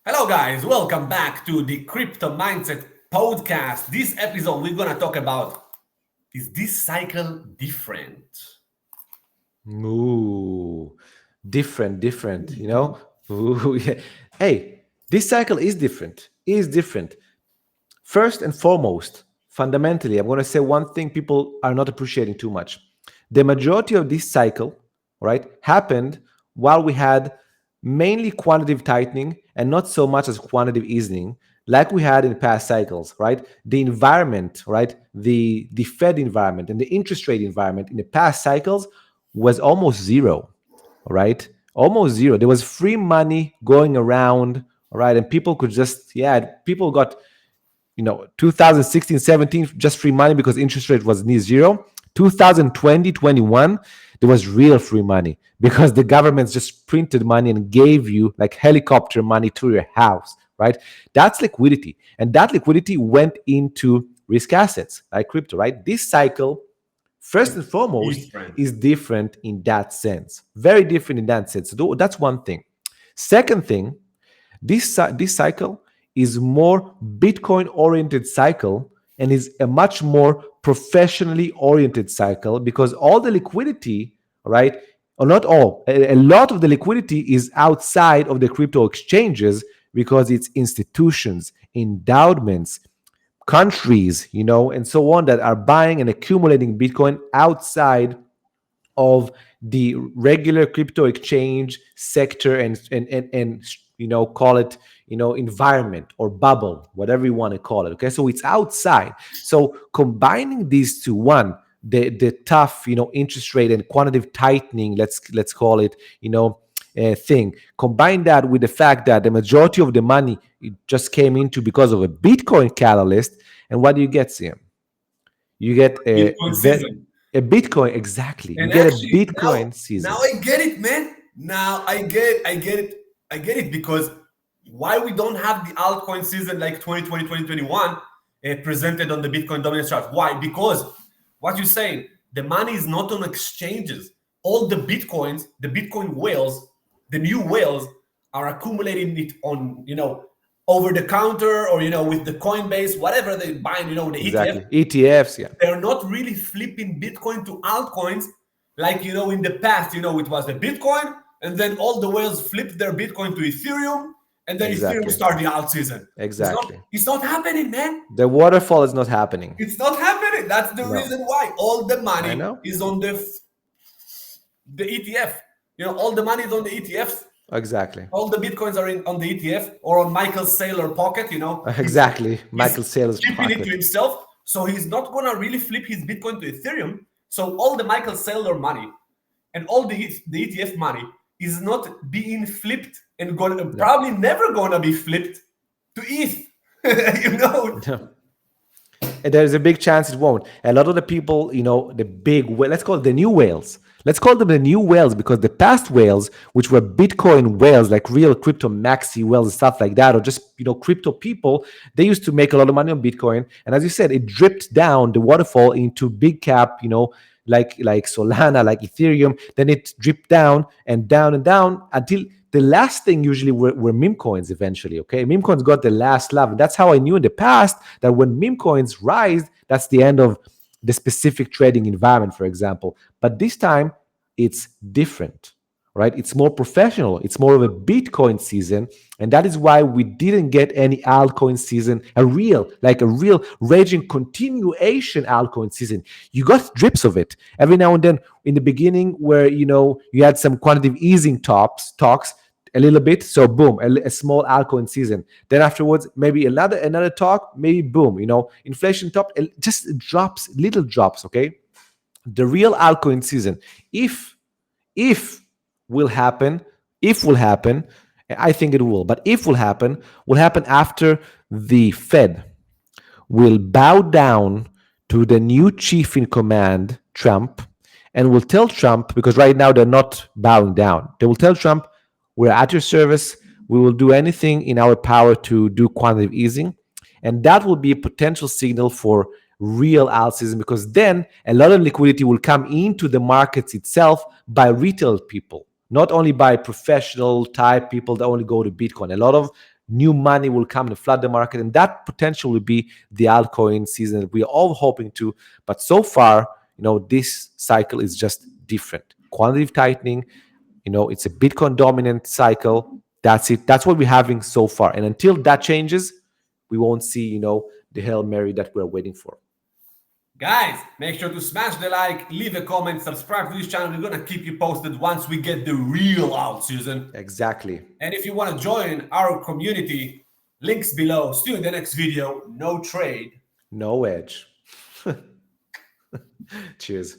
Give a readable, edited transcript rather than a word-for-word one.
Hello, guys. Welcome back to the Crypto Mindset podcast. This episode, we're going to talk about, is this cycle different? Ooh, different, Ooh, yeah. Hey, this cycle is different. Is different. First and foremost, fundamentally, I'm going to say one thing people are not appreciating too much. The majority of this cycle, right, happened while we had mainly quantitative tightening and not so much as quantitative easing, like we had in past cycles, right? The environment, right, the Fed environment and the interest rate environment in the past cycles was almost zero, right? Almost zero. There was free money going around, all right, and people could just, people got 2016 17 just free money because interest rate was near zero. 2020 21 there was real free money because the governments just printed money and gave you like helicopter money to your house, right? That's liquidity, and that liquidity went into risk assets like crypto, right? This cycle, first and foremost, Different. is different in that sense, very different in that sense. So that's one thing. Second thing, this cycle is more Bitcoin oriented cycle and is a much more professionally oriented cycle because all the liquidity, right? Or not all, a lot of the liquidity is outside of the crypto exchanges because it's institutions, endowments, countries, and so on that are buying and accumulating Bitcoin outside of the regular crypto exchange sector and call it environment or bubble, whatever you want to call it. Okay, so it's outside. So combining these two, one, the tough interest rate and quantitative tightening, let's call it, thing, combine that with the fact that the majority of the money it just came into because of a Bitcoin catalyst. And what do you get, Sam? You get Bitcoin season. a Bitcoin, exactly. You And get a actually, Bitcoin now season. I get it, man. Now I get it because why we don't have the altcoin season like 2020, 2021 presented on the Bitcoin dominance chart. Why? Because what you're saying, the money is not on exchanges. All the Bitcoins, the Bitcoin whales, the new whales are accumulating it on, over the counter or, with the Coinbase, whatever they buy, the ETF. Exactly. ETFs, yeah. They're not really flipping Bitcoin to altcoins like, in the past, it was the Bitcoin, and then all the whales flipped their Bitcoin to Ethereum, and then Ethereum Exactly. start the alt season. Exactly. It's not happening, man. The waterfall is not happening. It's not happening. That's the No. reason why all the I money know. is on the ETF. All the money is on the ETFs. Exactly. All the Bitcoins are on the ETF or on Michael Saylor pocket. Exactly. He's Michael Saylor's keeping it to pocket. himself, so he's not gonna really flip his Bitcoin to Ethereum. So all the Michael Saylor money and all the ETF money is not being flipped and No. probably never gonna be flipped to ETH. No. And there's a big chance it won't. A lot of the people, the big, let's call it the new whales. Let's call them the new whales because the past whales, which were Bitcoin whales, like real crypto MEXC whales and stuff like that, or just, crypto people, they used to make a lot of money on Bitcoin. And as you said, it dripped down the waterfall into big cap, like Solana, like Ethereum. Then it dripped down and down until the last thing usually were meme coins eventually. Okay, meme coins got the last love. And that's how I knew in the past that when meme coins rise, that's the end of the specific trading environment, for example. But this time it's different, right? It's more professional. It's more of a Bitcoin season. And that is why we didn't get any altcoin season, a real raging continuation altcoin season. You got drips of it every now and then in the beginning where, you had some quantitative easing talks, a little bit. So boom, a small altcoin season. Then afterwards, maybe another talk, maybe boom, inflation top, just drops, little drops. Okay. The real altcoin season, if will happen, I think it will, but if will happen after the Fed will bow down to the new chief in command, Trump, and will tell Trump, because right now they're not bowing down, they will tell Trump, we're at your service. We will do anything in our power to do quantitative easing. And that will be a potential signal for real altcoins because then a lot of liquidity will come into the markets itself by retail people, not only by professional type people that only go to Bitcoin. A lot of new money will come and flood the market, and that potential will be the altcoin season that we're all hoping to. But so far, this cycle is just different. Quantitative tightening, it's a Bitcoin dominant cycle. That's it. That's what we're having so far. And until that changes, we won't see, the Hail Mary that we're waiting for. Guys, make sure to smash the like, leave a comment, subscribe to this channel. We're going to keep you posted once we get the real alt season. Exactly. And if you want to join our community, links below. See you in the next video. No trade. No edge. Cheers.